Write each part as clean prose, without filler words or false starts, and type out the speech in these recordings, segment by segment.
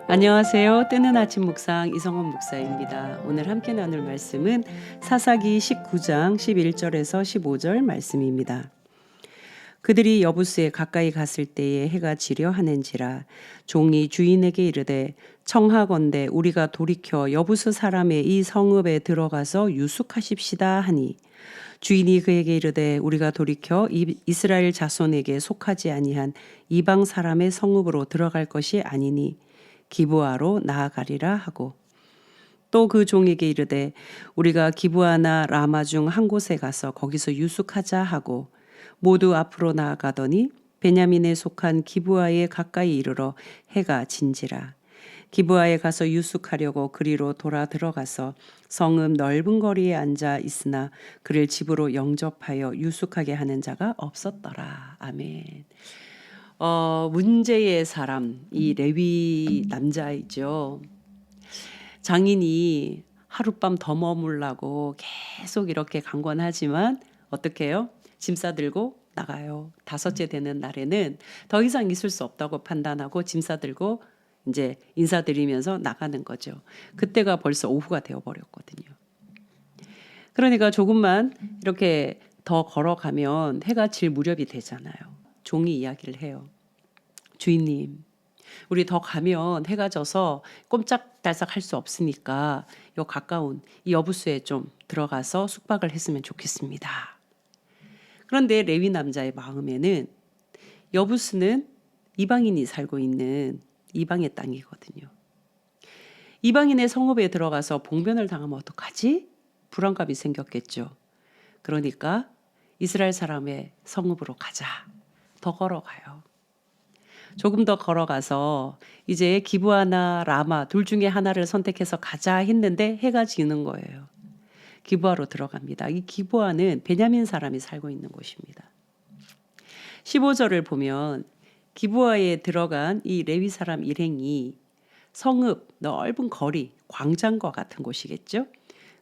안녕하세요. 뜨는 아침 묵상 이성원 목사입니다. 오늘 함께 나눌 말씀은 사사기 19장 11절에서 15절 말씀입니다. 그들이 여부스에 가까이 갔을 때에 해가 지려 하는지라 종이 주인에게 이르되 청하건대 우리가 돌이켜 여부스 사람의 이 성읍에 들어가서 유숙하십시다 하니 주인이 그에게 이르되 우리가 돌이켜 이스라엘 자손에게 속하지 아니한 이방 사람의 성읍으로 들어갈 것이 아니니 기브아로 나아가리라 하고 또 그 종에게 이르되 우리가 기브아나 라마 중 한 곳에 가서 거기서 유숙하자 하고 모두 앞으로 나아가더니 베냐민에 속한 기브아에 가까이 이르러 해가 진지라 기브아에 가서 유숙하려고 그리로 돌아 들어가서 성읍 넓은 거리에 앉아 있으나 그를 집으로 영접하여 유숙하게 하는 자가 없었더라. 아멘. 문제의 사람, 이 레위 남자이죠. 장인이 하룻밤 더 머물라고 계속 이렇게 강권하지만 어떻게 해요? 짐 싸들고 나가요. 다섯째 되는 날에는 더 이상 있을 수 없다고 판단하고 짐 싸들고 이제 인사드리면서 나가는 거죠. 그때가 벌써 오후가 되어버렸거든요. 그러니까 조금만 이렇게 더 걸어가면 해가 질 무렵이 되잖아요. 종이 이야기를 해요. 주인님, 우리 더 가면 해가 져서 꼼짝달싹 할 수 없으니까 요 가까운 이 여부스에 좀 들어가서 숙박을 했으면 좋겠습니다. 그런데 레위 남자의 마음에는 여부스는 이방인이 살고 있는 이방의 땅이거든요. 이방인의 성읍에 들어가서 봉변을 당하면 어떡하지? 불안감이 생겼겠죠. 그러니까 이스라엘 사람의 성읍으로 가자. 더 걸어가요. 조금 더 걸어가서 이제 기브아나 라마 둘 중에 하나를 선택해서 가자 했는데 해가 지는 거예요. 기브아로 들어갑니다. 이 기브아는 베냐민 사람이 살고 있는 곳입니다. 15절을 보면 기브아에 들어간 이 레위 사람 일행이 성읍 넓은 거리, 광장과 같은 곳이겠죠.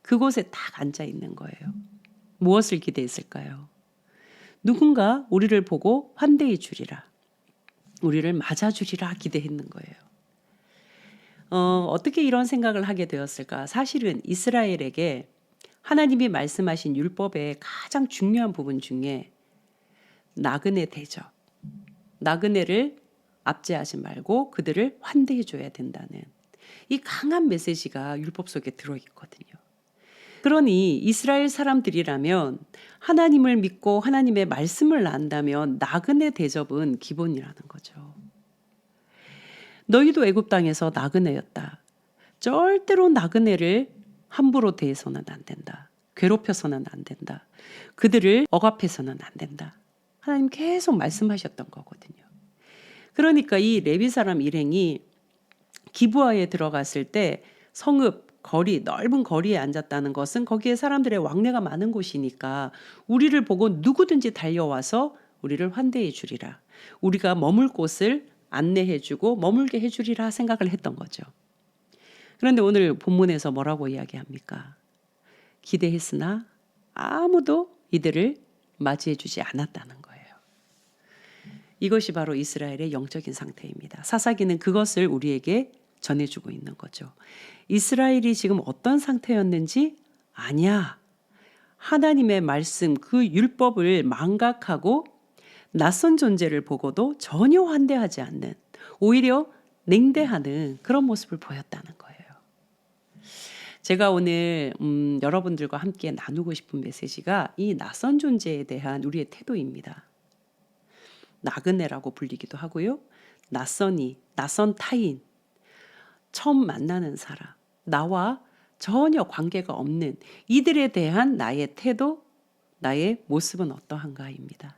그곳에 딱 앉아 있는 거예요. 무엇을 기대했을까요? 누군가 우리를 보고 환대해 주리라. 우리를 맞아주리라 기대했는 거예요. 어떻게 이런 생각을 하게 되었을까? 사실은 이스라엘에게 하나님이 말씀하신 율법의 가장 중요한 부분 중에 나그네 대접, 나그네를 압제하지 말고 그들을 환대해 줘야 된다는 이 강한 메시지가 율법 속에 들어있거든요. 그러니 이스라엘 사람들이라면 하나님을 믿고 하나님의 말씀을 안다면 나그네 대접은 기본이라는 거죠. 너희도 애굽 땅에서 나그네였다. 절대로 나그네를 함부로 대해서는 안 된다. 괴롭혀서는 안 된다. 그들을 억압해서는 안 된다. 하나님 계속 말씀하셨던 거거든요. 그러니까 이 레위 사람 일행이 기브아에 들어갔을 때 성읍 거리, 넓은 거리에 앉았다는 것은 거기에 사람들의 왕래가 많은 곳이니까 우리를 보고 누구든지 달려와서 우리를 환대해 주리라. 우리가 머물 곳을 안내해 주고 머물게 해 주리라 생각을 했던 거죠. 그런데 오늘 본문에서 뭐라고 이야기합니까? 기대했으나 아무도 이들을 맞이해 주지 않았다는 거예요. 이것이 바로 이스라엘의 영적인 상태입니다. 사사기는 그것을 우리에게 전해주고 있는 거죠. 이스라엘이 지금 어떤 상태였는지 아냐. 하나님의 말씀 그 율법을 망각하고 낯선 존재를 보고도 전혀 환대하지 않는 오히려 냉대하는 그런 모습을 보였다는 거예요. 제가 오늘 여러분들과 함께 나누고 싶은 메시지가 이 낯선 존재에 대한 우리의 태도입니다. 나그네라고 불리기도 하고요. 낯선 타인, 처음 만나는 사람, 나와 전혀 관계가 없는 이들에 대한 나의 태도, 나의 모습은 어떠한가입니다.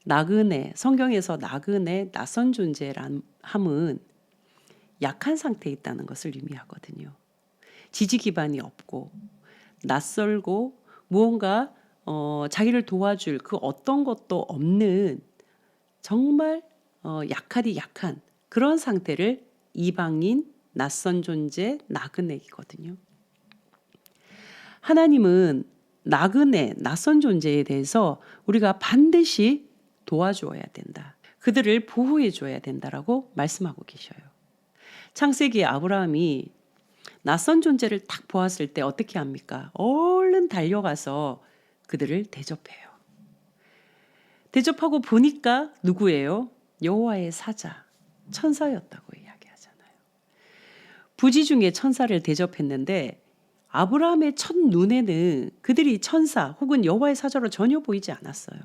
나그네, 성경에서 나그네, 낯선 존재란 함은 약한 상태에 있다는 것을 의미하거든요. 지지 기반이 없고 낯설고 무언가 자기를 도와줄 그 어떤 것도 없는 정말 약하디 약한 그런 상태를 이방인, 낯선 존재, 나그네이거든요. 하나님은 나그네, 낯선 존재에 대해서 우리가 반드시 도와주어야 된다. 그들을 보호해 줘야 된다라고 말씀하고 계셔요. 창세기 아브라함이 낯선 존재를 딱 보았을 때 어떻게 합니까? 얼른 달려가서 그들을 대접해요. 대접하고 보니까 누구예요? 여호와의 사자, 천사였다고 이야기하잖아요. 부지 중에 천사를 대접했는데 아브라함의 첫 눈에는 그들이 천사 혹은 여호와의 사자로 전혀 보이지 않았어요.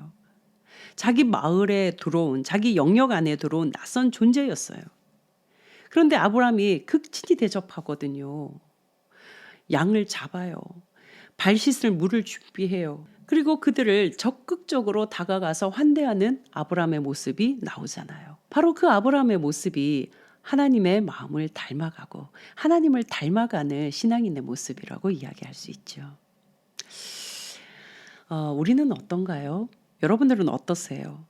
자기 마을에 들어온, 자기 영역 안에 들어온 낯선 존재였어요. 그런데 아브라함이 극진히 대접하거든요. 양을 잡아요. 발 씻을 물을 준비해요. 그리고 그들을 적극적으로 다가가서 환대하는 아브라함의 모습이 나오잖아요. 바로 그 아브라함의 모습이 하나님의 마음을 닮아가고 하나님을 닮아가는 신앙인의 모습이라고 이야기할 수 있죠. 우리는 어떤가요? 여러분들은 어떠세요?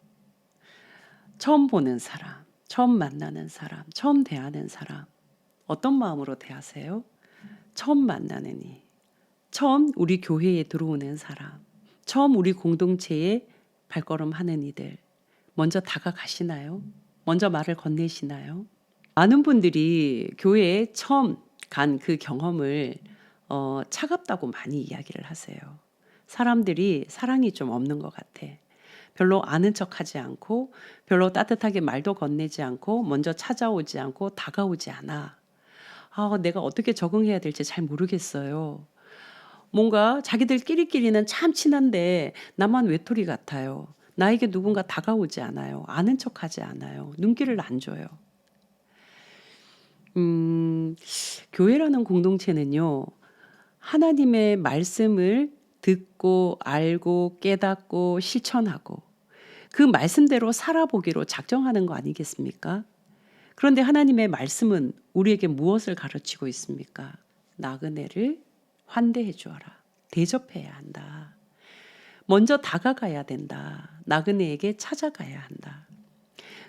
처음 보는 사람, 처음 만나는 사람, 처음 대하는 사람, 어떤 마음으로 대하세요? 처음 만나는 이, 처음 우리 교회에 들어오는 사람, 처음 우리 공동체에 발걸음하는 이들, 먼저 다가가시나요? 먼저 말을 건네시나요? 많은 분들이 교회에 처음 간 그 경험을 차갑다고 많이 이야기를 하세요. 사람들이 사랑이 좀 없는 것 같아. 별로 아는 척하지 않고 별로 따뜻하게 말도 건네지 않고 먼저 찾아오지 않고 다가오지 않아. 내가 어떻게 적응해야 될지 잘 모르겠어요. 뭔가 자기들끼리는 참 친한데 나만 외톨이 같아요. 나에게 누군가 다가오지 않아요. 아는 척하지 않아요. 눈길을 안 줘요. 교회라는 공동체는요, 하나님의 말씀을 듣고 알고 깨닫고 실천하고 그 말씀대로 살아보기로 작정하는 거 아니겠습니까? 그런데 하나님의 말씀은 우리에게 무엇을 가르치고 있습니까? 나그네를 환대해 주어라. 대접해야 한다. 먼저 다가가야 된다. 나그네에게 찾아가야 한다.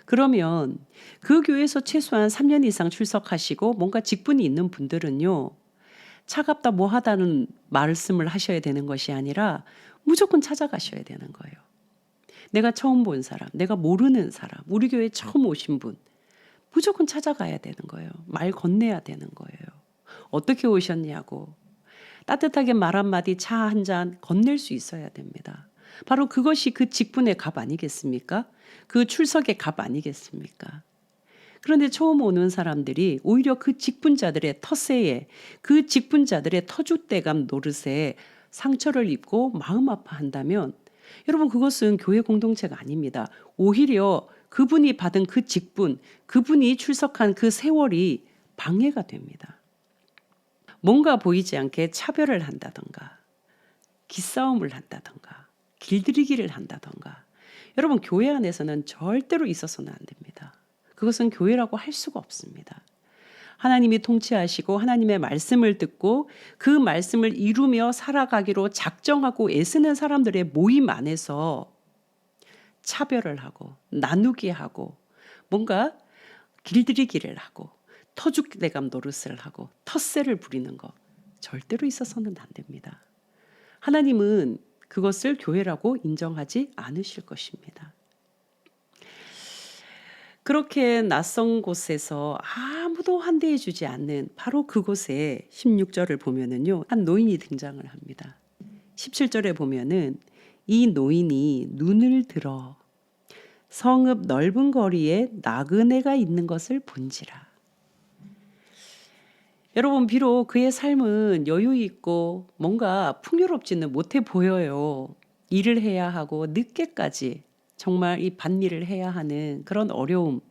그러면 그 교회에서 최소한 3년 이상 출석하시고 뭔가 직분이 있는 분들은요, 차갑다 뭐하다는 말씀을 하셔야 되는 것이 아니라 무조건 찾아가셔야 되는 거예요. 내가 처음 본 사람, 내가 모르는 사람, 우리 교회에 처음 오신 분, 무조건 찾아가야 되는 거예요. 말 건네야 되는 거예요. 어떻게 오셨냐고. 따뜻하게 말 한마디, 차 한 잔 건넬 수 있어야 됩니다. 바로 그것이 그 직분의 값 아니겠습니까? 그 출석의 값 아니겠습니까? 그런데 처음 오는 사람들이 오히려 그 직분자들의 텃세에, 그 직분자들의 터줏대감 노릇에 상처를 입고 마음 아파한다면 여러분, 그것은 교회 공동체가 아닙니다. 오히려 그분이 받은 그 직분, 그분이 출석한 그 세월이 방해가 됩니다. 뭔가 보이지 않게 차별을 한다던가, 기싸움을 한다던가, 길들이기를 한다던가. 여러분, 교회 안에서는 절대로 있어서는 안 됩니다. 그것은 교회라고 할 수가 없습니다. 하나님이 통치하시고 하나님의 말씀을 듣고 그 말씀을 이루며 살아가기로 작정하고 애쓰는 사람들의 모임 안에서 차별을 하고 나누게 하고 뭔가 길들이기를 하고 터줏대감 노릇을 하고 텃세를 부리는 것 절대로 있어서는 안 됩니다. 하나님은 그것을 교회라고 인정하지 않으실 것입니다. 그렇게 낯선 곳에서 아무도 환대해 주지 않는 바로 그곳에 16절을 보면은요, 한 노인이 등장을 합니다. 17절에 보면은 이 노인이 눈을 들어 성읍 넓은 거리에 나그네가 있는 것을 본지라. 여러분, 비록 그의 삶은 여유 있고 뭔가 풍요롭지는 못해 보여요. 일을 해야 하고 늦게까지 정말 이 밭일을 해야 하는 그런 어려움,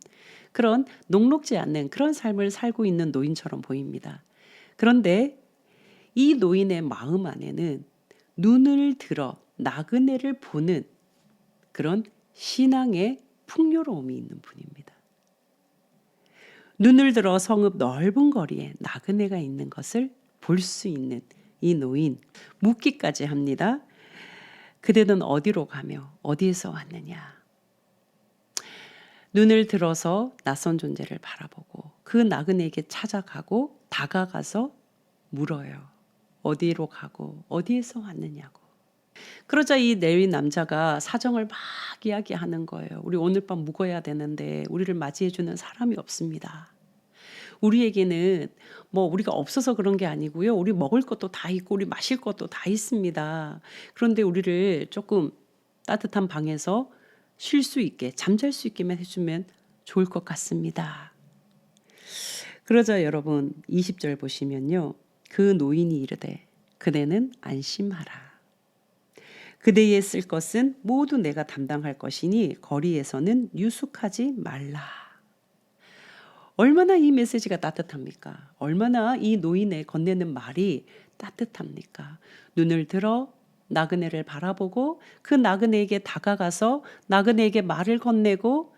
그런 녹록지 않는 그런 삶을 살고 있는 노인처럼 보입니다. 그런데 이 노인의 마음 안에는 눈을 들어 나그네를 보는 그런 신앙의 풍요로움이 있는 분입니다. 눈을 들어 성읍 넓은 거리에 나그네가 있는 것을 볼 수 있는 이 노인, 묻기까지 합니다. 그대는 어디로 가며 어디에서 왔느냐? 눈을 들어서 낯선 존재를 바라보고 그 나그네에게 찾아가고 다가가서 물어요. 어디로 가고 어디에서 왔느냐고. 그러자 이 레위 남자가 사정을 막 이야기하는 거예요. 우리 오늘 밤 묵어야 되는데 우리를 맞이해주는 사람이 없습니다. 우리에게는 뭐 우리가 없어서 그런 게 아니고요. 우리 먹을 것도 다 있고 우리 마실 것도 다 있습니다. 그런데 우리를 조금 따뜻한 방에서 쉴 수 있게 잠잘 수 있게만 해주면 좋을 것 같습니다. 그러자 여러분 20절 보시면요. 그 노인이 이르되 그대는 안심하라. 그대의 쓸 것은 모두 내가 담당할 것이니 거리에서는 유숙하지 말라. 얼마나 이 메시지가 따뜻합니까? 얼마나 이 노인의 건네는 말이 따뜻합니까? 눈을 들어 나그네를 바라보고 그 나그네에게 다가가서 나그네에게 말을 건네고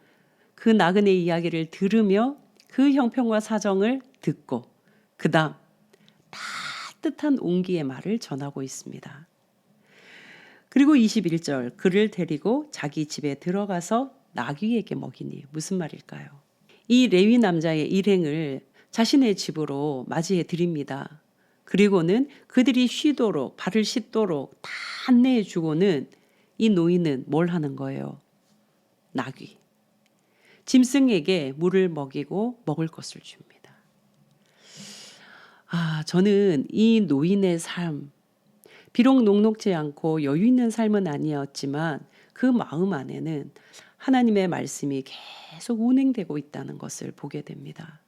그 나그네의 이야기를 들으며 그 형편과 사정을 듣고 그 다음 따뜻한 온기의 말을 전하고 있습니다. 그리고 21절 그를 데리고 자기 집에 들어가서 나귀에게 먹이니 무슨 말일까요? 이 레위 남자의 일행을 자신의 집으로 맞이해 드립니다. 그리고는 그들이 쉬도록 발을 씻도록 다 안내해 주고는 이 노인은 뭘 하는 거예요? 나귀. 짐승에게 물을 먹이고 먹을 것을 줍니다. 저는 이 노인의 삶, 비록 녹록지 않고 여유 있는 삶은 아니었지만 그 마음 안에는 하나님의 말씀이 계속 운행되고 있다는 것을 보게 됩니다.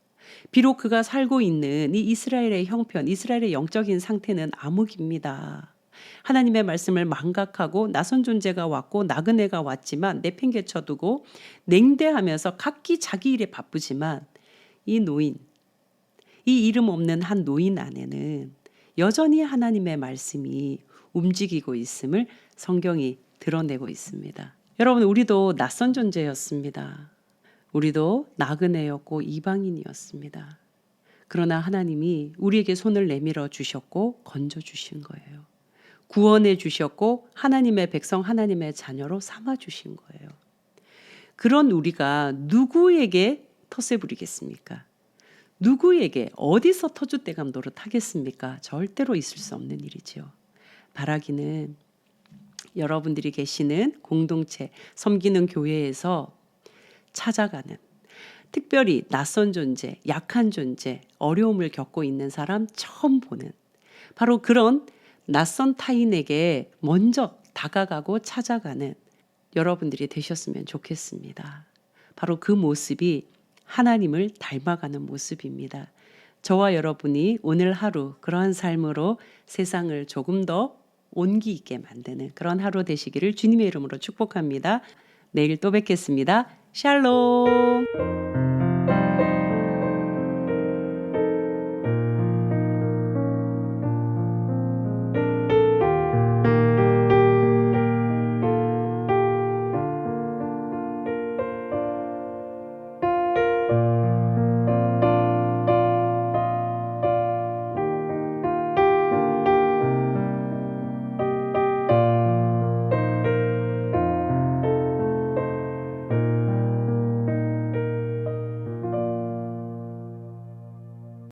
비록 그가 살고 있는 이 이스라엘의 형편, 이스라엘의 영적인 상태는 암흑입니다. 하나님의 말씀을 망각하고 낯선 존재가 왔고 나그네가 왔지만 내팽개쳐두고 냉대하면서 각기 자기 일에 바쁘지만 이 노인, 이 이름 없는 한 노인 안에는 여전히 하나님의 말씀이 움직이고 있음을 성경이 드러내고 있습니다. 여러분, 우리도 낯선 존재였습니다. 우리도 나그네였고 이방인이었습니다. 그러나 하나님이 우리에게 손을 내밀어 주셨고 건져 주신 거예요. 구원해 주셨고 하나님의 백성, 하나님의 자녀로 삼아 주신 거예요. 그런 우리가 누구에게 텃세 부리겠습니까? 누구에게 어디서 터줏대감 노릇하겠습니까? 절대로 있을 수 없는 일이지요. 바라기는 여러분들이 계시는 공동체, 섬기는 교회에서 찾아가는, 특별히 낯선 존재, 약한 존재, 어려움을 겪고 있는 사람 처음 보는 바로 그런 낯선 타인에게 먼저 다가가고 찾아가는 여러분들이 되셨으면 좋겠습니다. 바로 그 모습이 하나님을 닮아가는 모습입니다. 저와 여러분이 오늘 하루 그러한 삶으로 세상을 조금 더 온기 있게 만드는 그런 하루 되시기를 주님의 이름으로 축복합니다. 내일 또 뵙겠습니다. 샬롬.